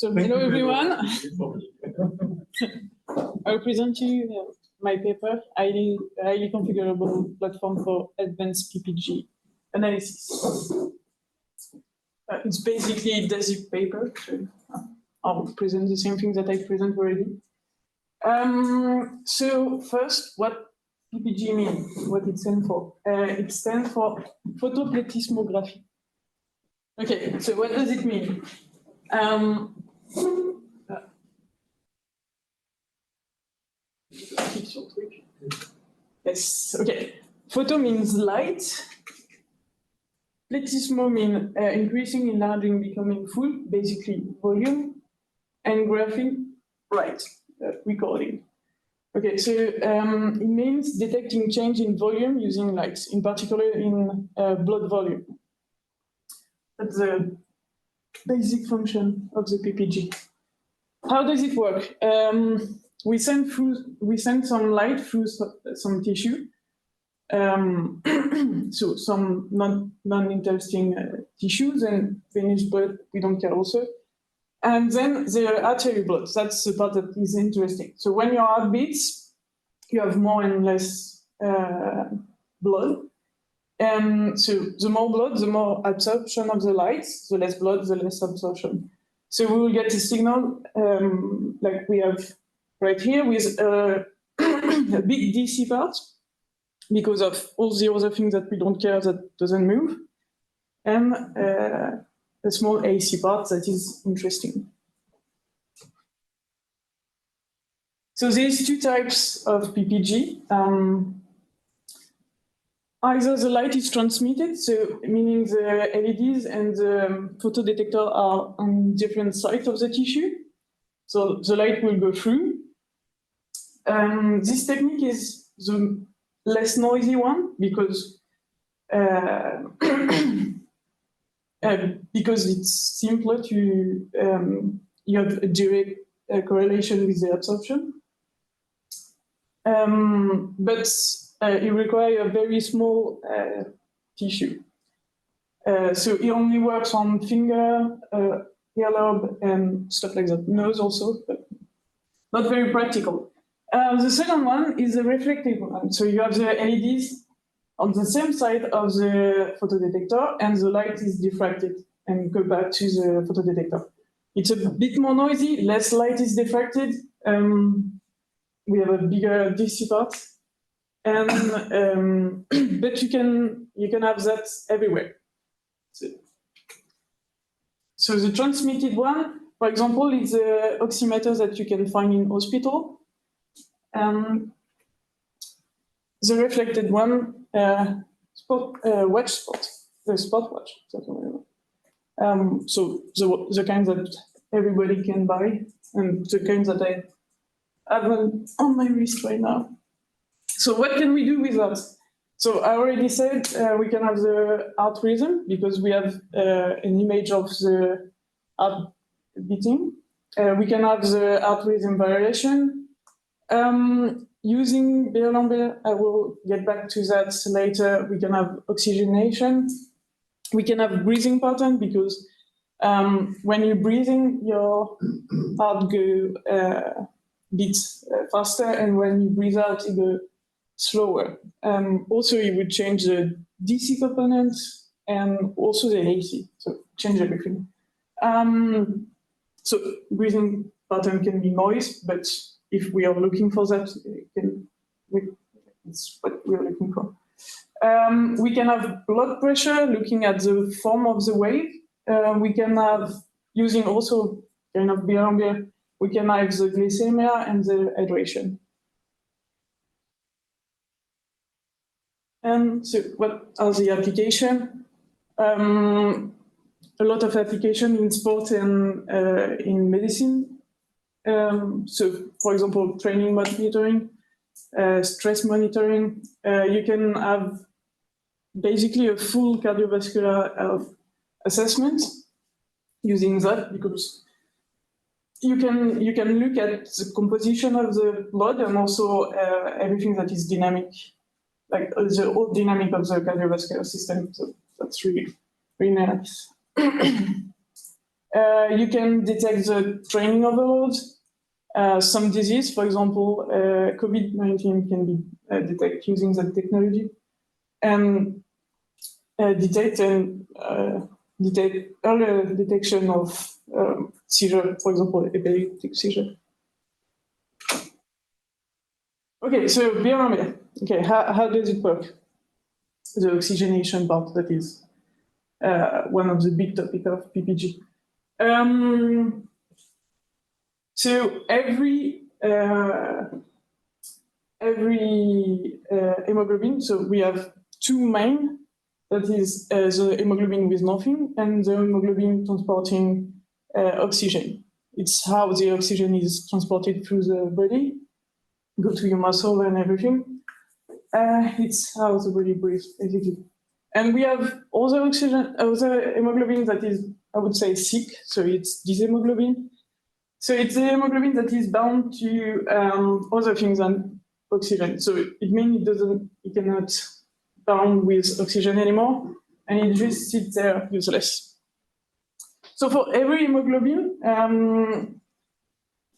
So hello everyone. I'll present you my paper, highly configurable platform for advanced PPG analysis. It's basically a DASI paper. So I'll present the same thing that I present already. So first, what PPG means, what it stands for. It stands for photoplatismography. Okay, so what does it mean? Yes, okay. Photo means light. Platismo means increasing, enlarging, becoming full, basically volume. And graphing, right, recording. Okay, so it means detecting change in volume using lights, in particular in blood volume. That's the basic function of the PPG. How does it work? We send some light through some tissue, so some non-interesting tissues and venous blood, we don't care also. And then the arterial blood, that's the part that is interesting. So when your heart beats, you have more and less blood. And so the more blood, the more absorption of the light, the less blood, the less absorption. So we will get a signal like we have right here with a big DC part because of all the other things that we don't care that doesn't move, and a small AC part that is interesting. So there's two types of PPG. Either the light is transmitted, so meaning the LEDs and the photodetector are on different sides of the tissue. So the light will go through. This technique is the less noisy one because it's simpler to you have a direct correlation with the absorption. But it requires a very small tissue. So it only works on finger, earlobe, and stuff like that. Nose also, but not very practical. The second one is a reflective one. So you have the LEDs on the same side of the photodetector, and the light is diffracted and go back to the photodetector. It's a bit more noisy, less light is diffracted. We have a bigger DC part. And but you can have that everywhere. So the transmitted one, for example, is the oximeter that you can find in hospital. The reflected one, watch spot, the stopwatch. So the kind that everybody can buy, and the kind that I have on my wrist right now. So what can we do with that? So I already said we can have the heart rhythm because we have an image of the heart beating. We can have the heart rhythm variation. Using Beer-Lambert, I will get back to that later. We can have oxygenation. We can have breathing pattern because when you're breathing, your heart beats faster, and when you breathe out, it goes slower. Also, it would change the DC component and also the AC, so change everything. So breathing pattern can be noise, but if we are looking for that, it's what we are looking for. We can have blood pressure, looking at the form of the wave. We can have, using also kind of Beer-Lambert, we can have the glycemia and the hydration. And so what are the applications? A lot of application in sport and in medicine. So, for example, training monitoring, stress monitoring. You can have basically a full cardiovascular assessment using that because you can look at the composition of the blood and also everything that is dynamic, like the whole dynamic of the cardiovascular system. So that's really, really nice. You can detect the training overload, some disease, for example, COVID-19 can be detected using that technology, and detect earlier detection of seizure, for example, epileptic seizure. Okay, so beyond, okay, how does it work? The oxygenation part, that is one of the big topics of PPG. So every hemoglobin, so we have two main, that is the hemoglobin with nothing and the hemoglobin transporting oxygen. It's how the oxygen is transported through the body, go to your muscle and everything. It's how the body breathes, basically. And we have other hemoglobin that is, I would say, sick, so it's dyshemoglobin. So it's the hemoglobin that is bound to other things than oxygen. So it means it cannot bound with oxygen anymore, and it just sits there useless. So for every hemoglobin,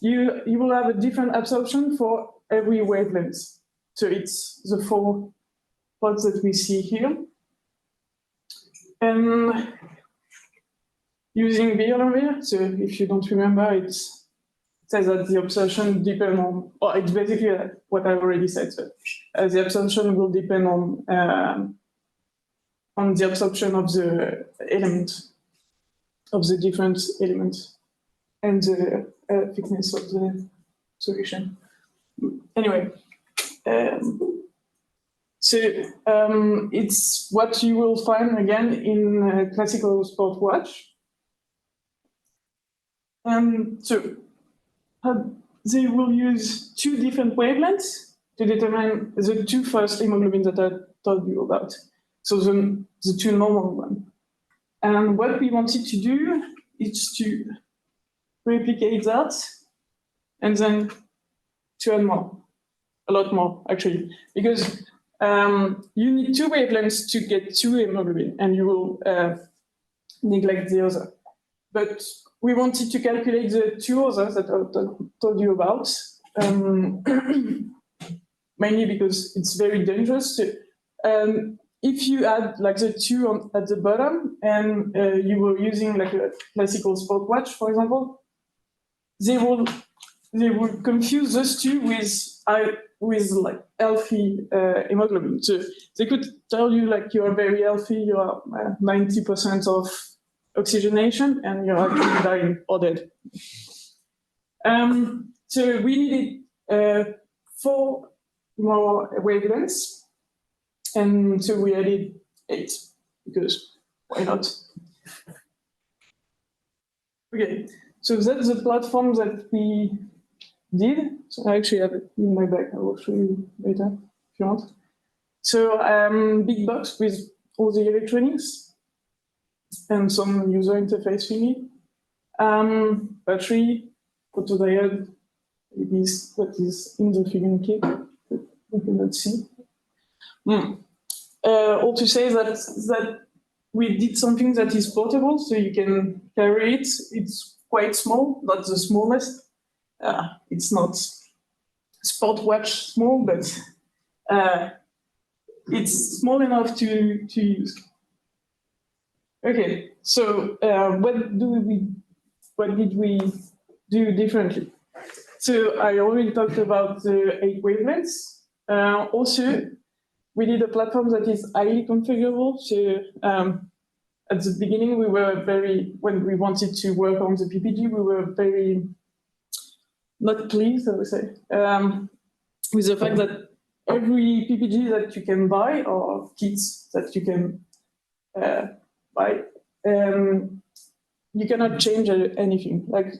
you will have a different absorption for every wavelength. So it's the 4 plots that we see here. And using beer, so if you don't remember, it says that the absorption depends on, or it's basically what I already said. So, the absorption will depend on the absorption of the element, of the different elements, and the thickness of the solution. Anyway, so it's what you will find again in a classical sport watch. And so they will use 2 different wavelengths to determine the 2 first hemoglobins that I told you about. So the 2 normal ones. And what we wanted to do is to replicate that and then to add more, a lot more actually, because you need 2 wavelengths to get 2 hemoglobin, and you will neglect the other. But we wanted to calculate the 2 others that I told you about, mainly because it's very dangerous. If you add like the 2 at the bottom, and you were using like a classical sport watch, for example, they will confuse those 2 with like healthy hemoglobin. So they could tell you like you are very healthy, you are 90% of oxygenation, and you're actually dying or dead. So we needed 4 more wavelengths, and so we added 8, because why not? Okay, so that's the platform that we did. So I actually have it in my bag. I will show you later if you want. So big box with all the electronics and some user interface thingy. Battery, photodiode, is what is in the Figure kit that we cannot see. All to say that we did something that is portable, so you can carry it. It's quite small, not the smallest. It's not sport watch small, but it's small enough to use. Okay, so what did we do differently? So I already talked about the 8 wavelengths. Also, we did a platform that is highly configurable. So at the beginning, when we wanted to work on the PPG, we were very not pleased, I would say, with the fact that every PPG that you can buy, or kits that you can buy, you cannot change anything. Like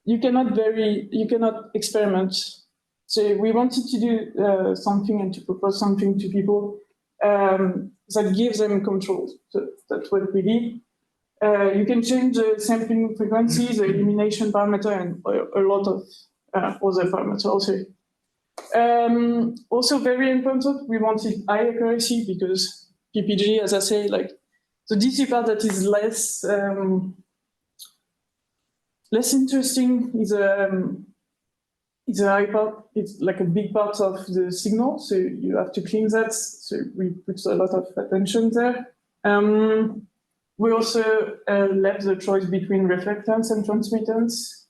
you cannot experiment. So we wanted to do something and to propose something to people that gives them control. So that's what we did. You can change the sampling frequency, the elimination parameter, and a lot of other parameters also. Also very important, we wanted high accuracy because PPG, as I say, like The DC part that is less interesting is a high part. It's like a big part of the signal, so you have to clean that. So we put a lot of attention there. We also left the choice between reflectance and transmittance.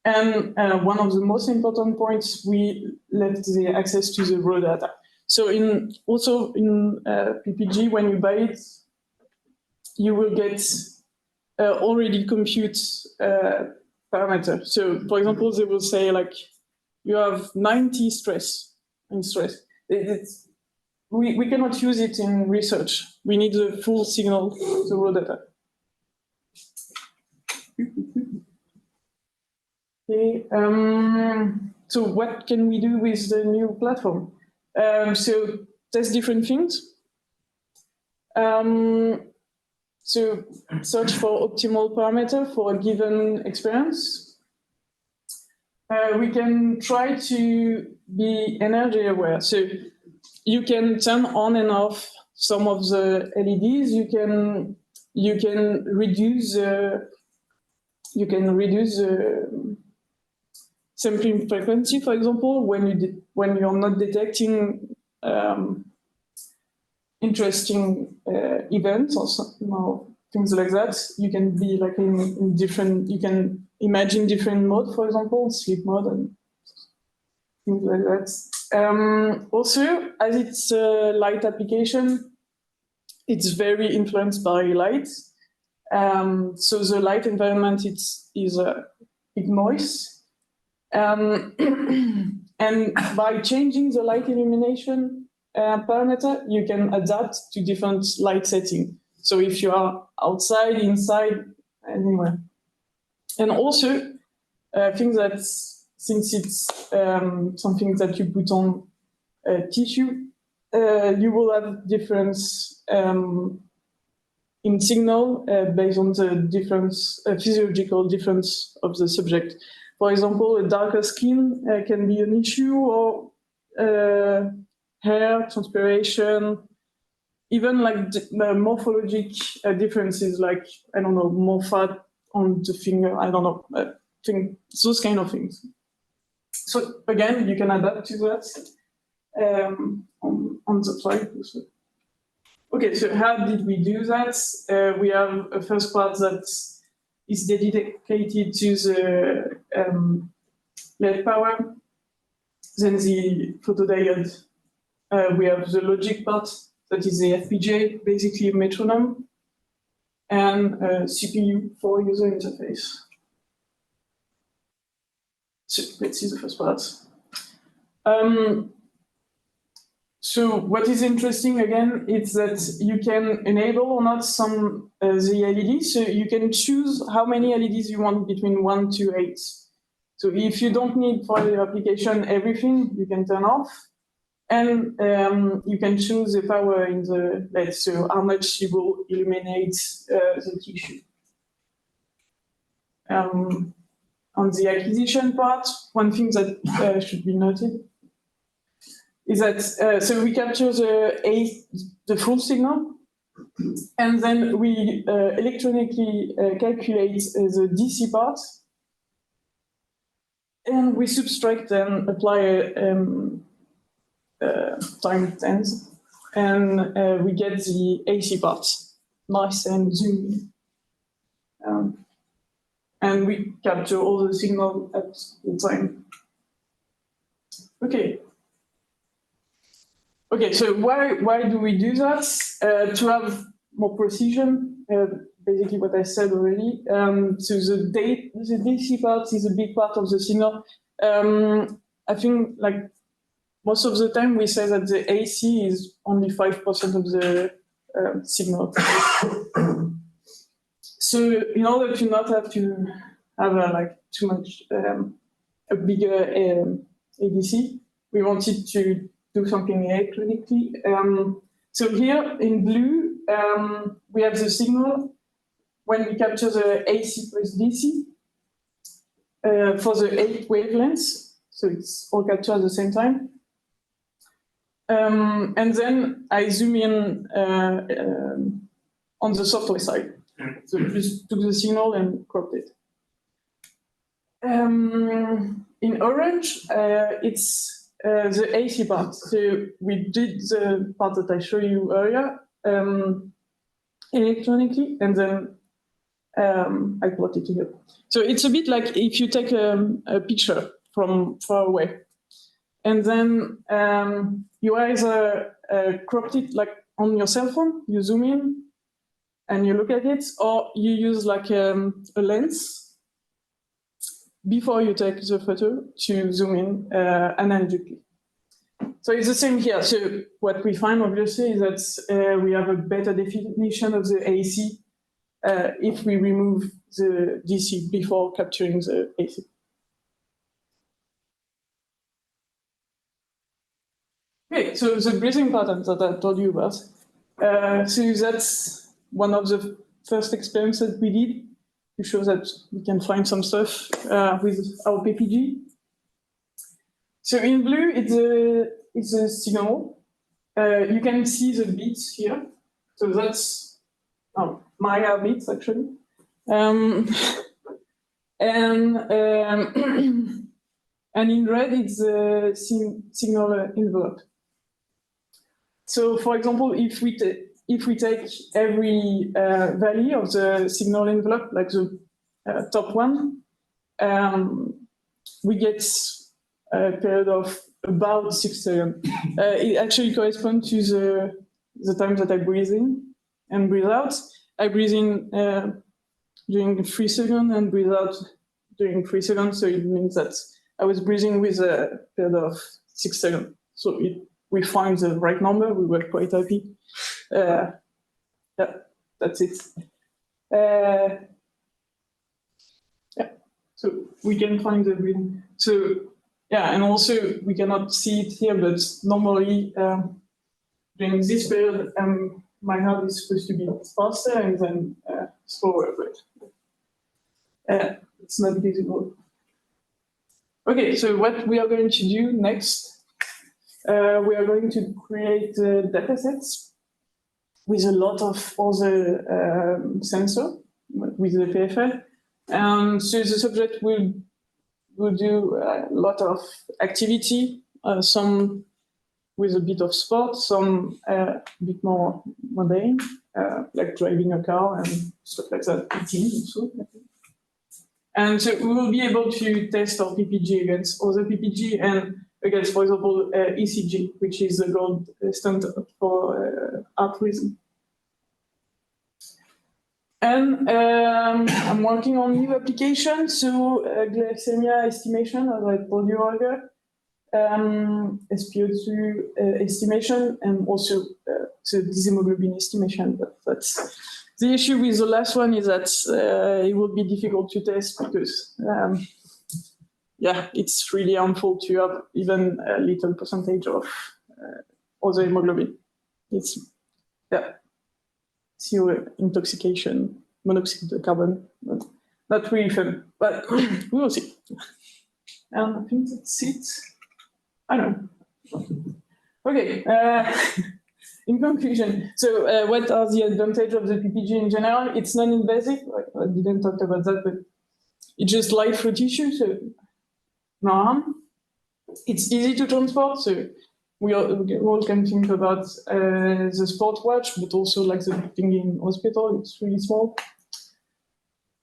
And one of the most important points, we left the access to the raw data. So also in PPG, when you buy it, you will get already compute parameter. So for example, they will say like, you have 90 stress in stress. We cannot use it in research. We need the full signal, the raw data. Okay, so what can we do with the new platform? So test different things. So search for optimal parameter for a given experience. We can try to be energy aware. So you can turn on and off some of the LEDs. You can reduce sampling frequency, for example, when you're not detecting interesting events or things like that. You can be like in different. You can imagine different modes, for example, sleep mode and things like that. Also, as it's a light application, it's very influenced by light. So the light environment is a big noise. And by changing the light illumination parameter, you can adapt to different light setting. So if you are outside, inside, anywhere. And also, I think that since it's something that you put on tissue, you will have difference in signal based on the difference, physiological difference of the subject. For example, a darker skin can be an issue, or hair, transpiration, even like morphologic differences, like, I don't know, more fat on the finger, I don't know, those kind of things. So again, you can adapt to that on the slide. Okay, so how did we do that? We have a first part that is dedicated to the LED power. Then the photodiode. We have the logic part, that is the FPGA, basically a metronome, and CPU for user interface. So let's see the first part. So what is interesting again is that you can enable or not some the LEDs. So you can choose how many LEDs you want between 1 to 8. So if you don't need for your application everything, you can turn off. And you can choose the power in the LED, so how much you will illuminate the tissue. On the acquisition part, one thing that should be noted is that so we capture the full signal, and then we electronically calculate the DC part, and we subtract and apply time 10, and we get the AC part, nice and zoomed. And we capture all the signal at the time. Okay. Okay, so why do we do that? To have more precision, basically what I said already. So the DC part is a big part of the signal. I think like most of the time we say that the AC is only 5% of the signal. So in order to not have to have like too much a bigger ADC, we wanted to do something electronically. So here in blue, we have the signal when we capture the AC plus DC for the 8 wavelengths. So it's all captured at the same time. And then I zoom in on the software side. So we just took the signal and cropped it. In orange, it's the AC part. So we did the part that I showed you earlier electronically, and then I plotted it here. So it's a bit like if you take a picture from far away, and then you either cropped it like on your cell phone, you zoom in and you look at it, or you use like a lens before you take the photo to zoom in analogically. So it's the same here. So what we find obviously is that we have a better definition of the AC if we remove the DC before capturing the AC. Okay, so the breathing pattern that I told you about. So that's one of the first experiments that we did to show that we can find some stuff with our PPG. So in blue, it's a signal. You can see the beats here. So that's my beats actually. And in red, it's the signal envelope. So for example, if we take every value of the signal envelope, like the top one, we get a period of about 6 seconds. It actually corresponds to the time that I breathe in and breathe out. I breathe in during 3 seconds and breathe out during 3 seconds. So it means that I was breathing with a period of 6 seconds. So we find the right number. We were quite happy. Yeah, that's it. Yeah, so we can find the breathing. So yeah, and also we cannot see it here, but normally during this period, my heart is supposed to be faster and then slower, but it's not visible. Okay, so what we are going to do next, we are going to create datasets with a lot of other sensors with the PFL. And so the subject will do a lot of activity, some with a bit of sport, some a bit more mundane, like driving a car and stuff like that, eating also. And so we will be able to test our PPG against other PPG and against, for example, ECG, which is the gold standard for heart rhythm. And I'm working on new applications, so glycemia estimation, as I told you earlier, SpO2 estimation, and also the dyshemoglobin estimation. But that's the issue with the last one is that it will be difficult to test because, yeah, it's really harmful to have even a little percentage of other hemoglobin. It's, yeah. CO intoxication, monoxide of carbon, not really fun, but we will see. And I think that's it. I don't know. Okay, in conclusion, so what are the advantages of the PPG in general? It's non-invasive, I didn't talk about that, but it's just light through tissue, so no harm. It's easy to transport, so we all can think about the sport watch, but also like the thing in hospital, it's really small.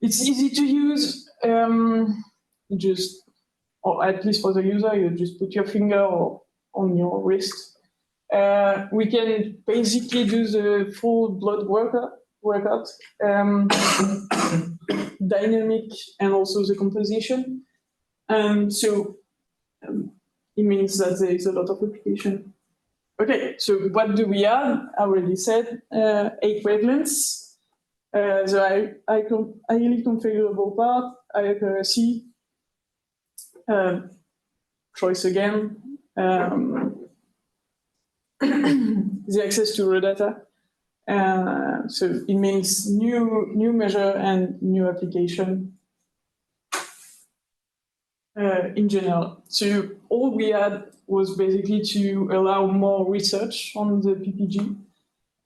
It's easy to use, or at least for the user, you just put your finger on your wrist. We can basically do the full blood workout, dynamic and also the composition. And so it means that there is a lot of application. Okay, so what do we have? I already said 8 wavelengths. The highly configurable part, high accuracy, choice again, the access to raw data. So it means new measure and new application. In general. So all we had was basically to allow more research on the PPG.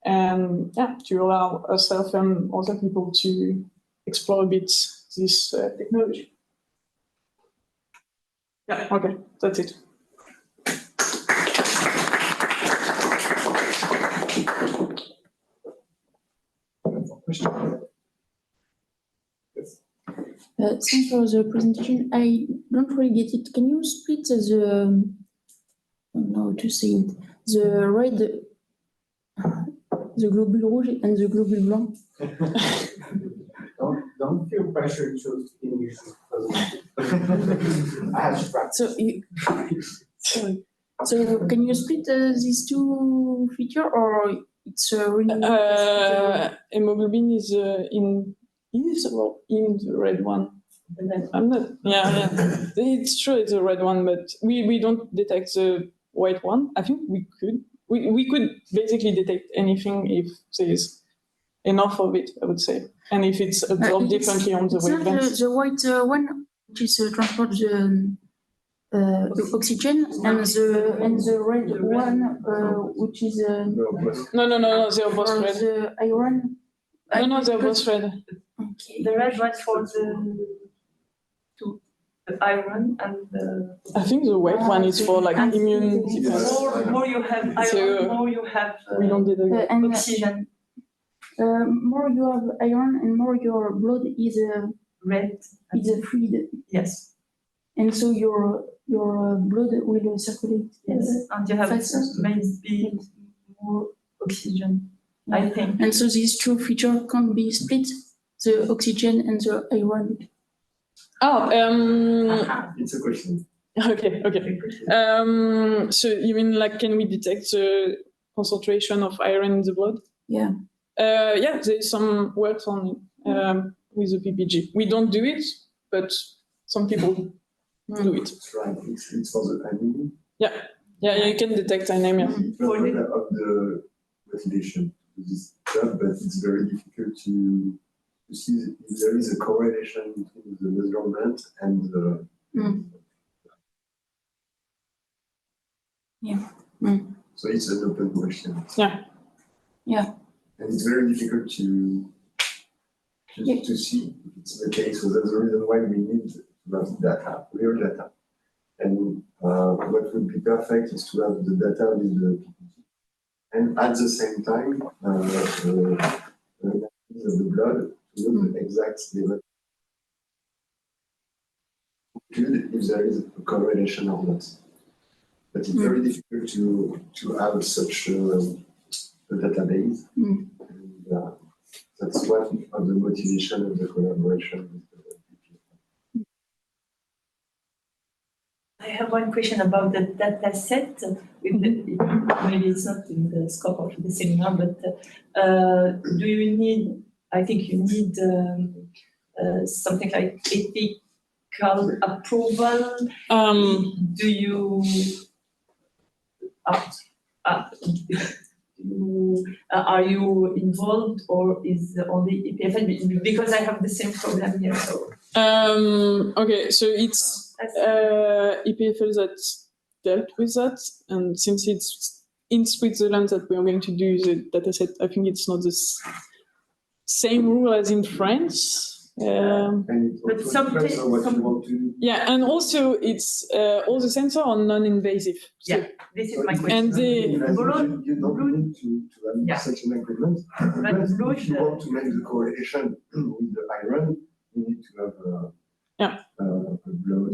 and yeah, to allow ourselves and other people to explore a bit this technology. Yeah, okay, that's it. Thanks for the presentation. I don't really get it. Can you split the, I don't know how to say it, the red, the globule rouge and the globule blanc? Don't feel pressure to English. I have to practice. So, sorry. So can you split these two features, or it's really? Hemoglobin is in the red one. I'm not. Yeah. It's true. It's a red one, but we don't detect the white one. I think we could. We could basically detect anything if there's enough of it, I would say, and if it's absorbed differently on the wavelength. The white one, which is transport the oxygen, and the red one, which is No. They're both red. the iron. No, they're both red. Okay. The red one for the iron and the. I think the white one is for like immune defense. More you have iron, So, more you have We don't detect. And oxygen. more you have iron, and more your blood is Red. a fluid, Yes. and so your blood will circulate. Yes. And you have faster. maybe more oxygen, I think. And so these two features can't be split, the oxygen and the iron. It's a question. Okay. So you mean like, can we detect the concentration of iron in the blood? Yeah. Yeah, there's some work on it with the PPG. We don't do it, but some people do it. That's right. It's for the anemia. Yeah, you can detect anemia. Of the motivation to this job, but it's very difficult to see if there is a correlation between the measurement and the. So it's an open question. Yeah. And it's very difficult to see if it's the case. So that's the reason why we need to have data, real data. And what would be perfect is to have the data with the PPG. And at the same time, of the blood to know the exact level. If there is a correlation or not. But it's very difficult to have such a database. And, that's one of the motivation of the collaboration with the PPG. I have one question about the data set. Maybe it's not in the scope of the seminar, but do you need, I think you need something like ethical approval. Do you, are you involved, or is only EPFL? Because I have the same problem here. So. Okay, so it's EPFL that dealt with that, and since it's in Switzerland that we are going to do the dataset, I think it's not the same rule as in France. But something. Yeah, and also it's all the sensors are non-invasive. So, yeah, this is my question. And you don't need to have such an agreement. But if you want to make the correlation with the iron, you need to have a blood.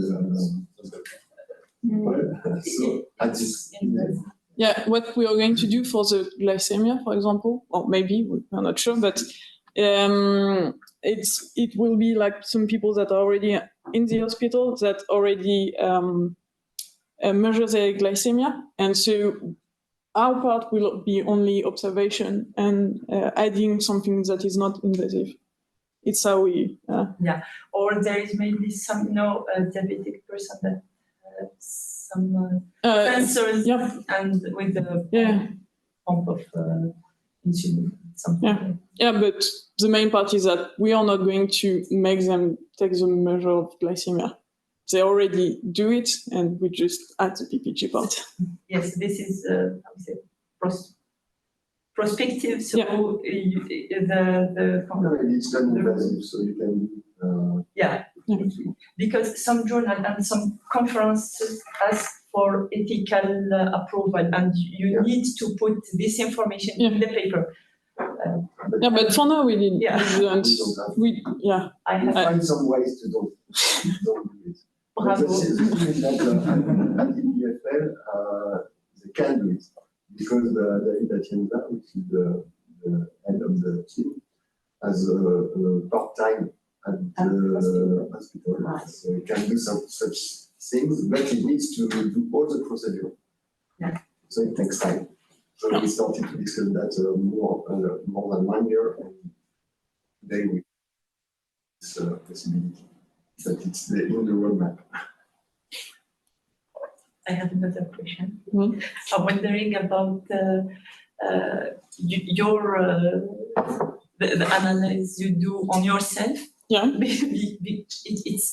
So at this. Yeah, what we are going to do for the glycemia, for example, or maybe we're not sure, but it will be like some people that are already in the hospital that already measure their glycemia, and so our part will be only observation and adding something that is not invasive. It's how we. Yeah, or there is maybe some diabetic person that some sensors and with the pump of insulin. Something. Yeah, but the main part is that we are not going to make them take the measure of glycemia. They already do it, and we just add the PPG part. Yes, this is how we say prospective, so Yeah. No, it's non-invasive, so you can. yeah, because some journal and some conferences ask for ethical approval, and you Yeah. need to put this information in the paper. Yeah, but for now we didn't. Yeah. We don't. Yeah. I You have find some ways to don't do it. But Bravo. the thing is that at EPFL, they can do it because the Atienza, which is the head of the team, has a part-time at the hospital. So he can do such things, but he needs to do all the procedure. Yeah. So it takes time. So we started to discuss that more than 1 year, and today we this possibility that it's in the roadmap. I have another question. Mhm. I'm wondering about your the analysis you do on yourself. Yeah. It's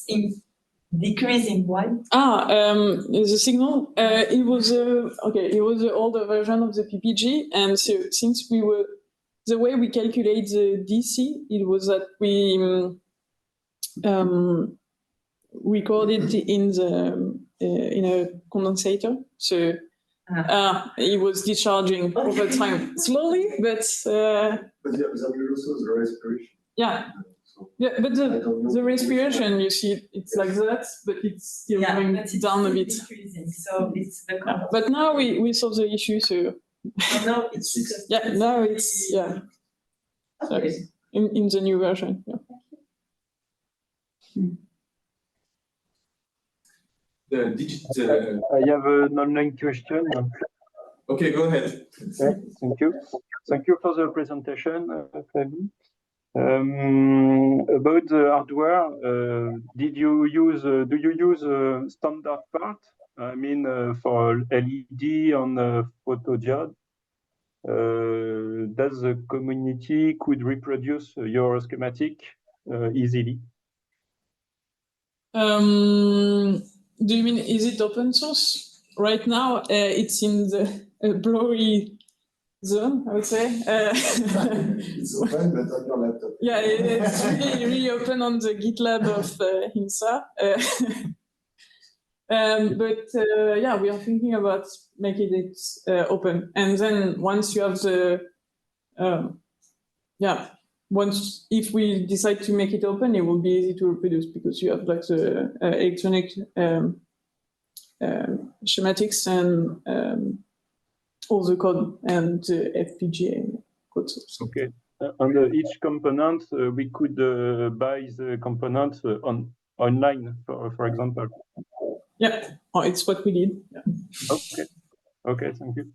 decreasing. Why? The signal. It was it was the older version of the PPG, and so since the way we calculate the DC, it was that we recorded in a condensator. So it was discharging over time, slowly, but But there is also the respiration. yeah. So Yeah, but the respiration, you see, it's like that, but it's still going but it's down a still bit. decreasing, so it's the Yeah. But now we solve the issue, so So now it's just now it's okay. in the new version. Yeah. I have an online question. Okay, go ahead. Okay, thank you. Thank you for the presentation, Flavie. About the hardware, do you use standard part? I mean, for LED on photodiode, does the community could reproduce your schematic easily? Do you mean, is it open source? Right now, it's in the blurry zone, I would say. it's open, but on your laptop. Yeah, it's really open on the GitLab of HIMSA. But yeah, we are thinking about making it open. And then once you have the, if we decide to make it open, it will be easy to reproduce because you have like the electronic schematics and all the code and the FPGA code. Okay. Under each component, we could buy the component online, for example. Yeah, it's what we did. Yeah. Okay. Okay, thank you.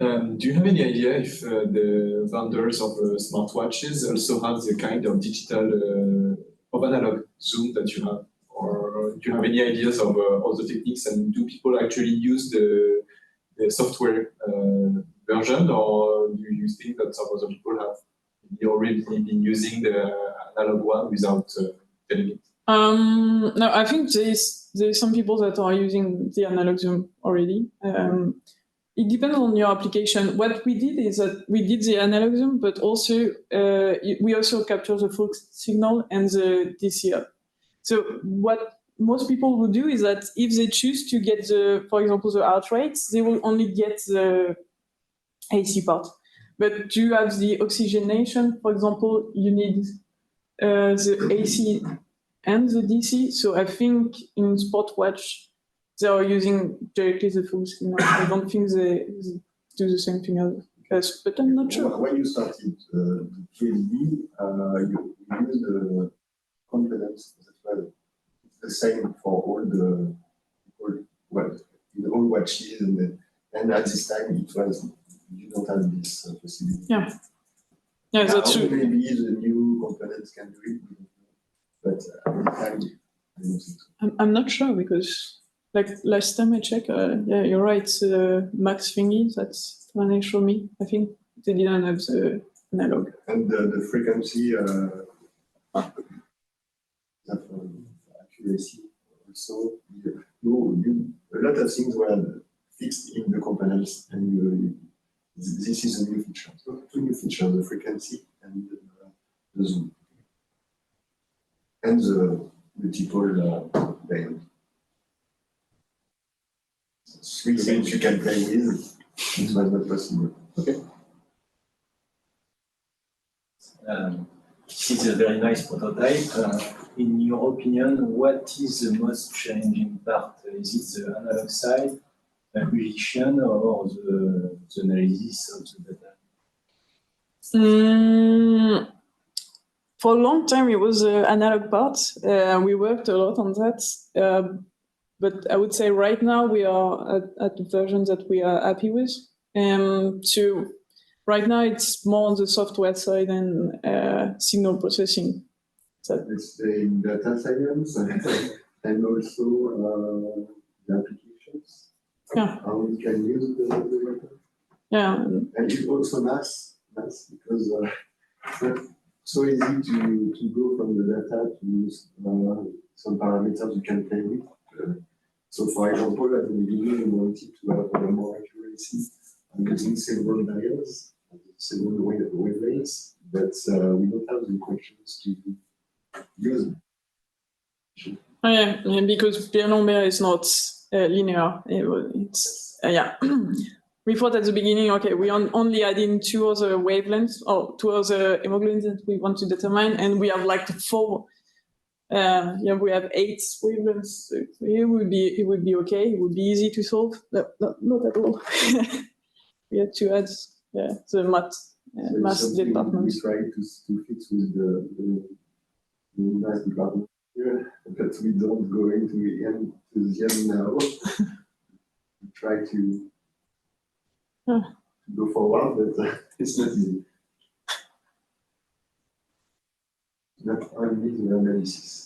Do you have any idea if the vendors of smartwatches also have the kind of digital of analog zoom that you have? Or do you have any ideas of all the techniques, and do people actually use the software version, or do you think that some other people have already been using the analog one without telling it? No, I think there's some people that are using the analog zoom already. It depends on your application. What we did is that we did the analog zoom, but also we also capture the full signal and the DC up. So what most people will do is that if they choose to get for example, the heart rates, they will only get the AC part. But to have the oxygenation, for example, you need the AC and the DC. So I think in Sportwatch, they are using directly the full signal. I don't think they do the same thing as, but I'm not sure. When you started the PhD, you used the confidence that well, it's the same for all in all watches, and at this time you don't have this possibility. Yeah, that's true. Maybe the new components can do it, but at the time, I don't think so. I'm not sure because, like last time I checked, yeah, you're right. Max thingy, that's when they showed me. I think they didn't have the analog. And the frequency, accuracy also. A lot of things were fixed in the components, and this is a new feature. So two new features: the frequency and the zoom, and the multiple band. Three things you can play with. It was not possible. Okay. This is a very nice prototype. In your opinion, what is the most challenging part? Is it the analog side, acquisition, or the analysis of the data? For a long time, it was the analog part. We worked a lot on that. But I would say right now we are at the version that we are happy with. So right now it's more on the software side and signal processing. It's the data science and also the applications. Yeah. How we can use the data. Yeah. And it's also math because it's not so easy to go from the data to some parameters you can play with. So for example, at the beginning we wanted to have more accuracy using several barriers, several wavelengths, but we don't have the questions to use. Oh, yeah, because Pierre-Lambert is not linear. It's yeah. We thought at the beginning, okay, we only add in two other wavelengths or two other hemoglobins that we want to determine, and we have like 4. Yeah, we have 8 wavelengths. So it would be okay. It would be easy to solve. No, not at all. We had to add the math department. We try to fix with the math department here, but we don't go into the end now. We try to go forward, but it's not easy. Not only the analysis.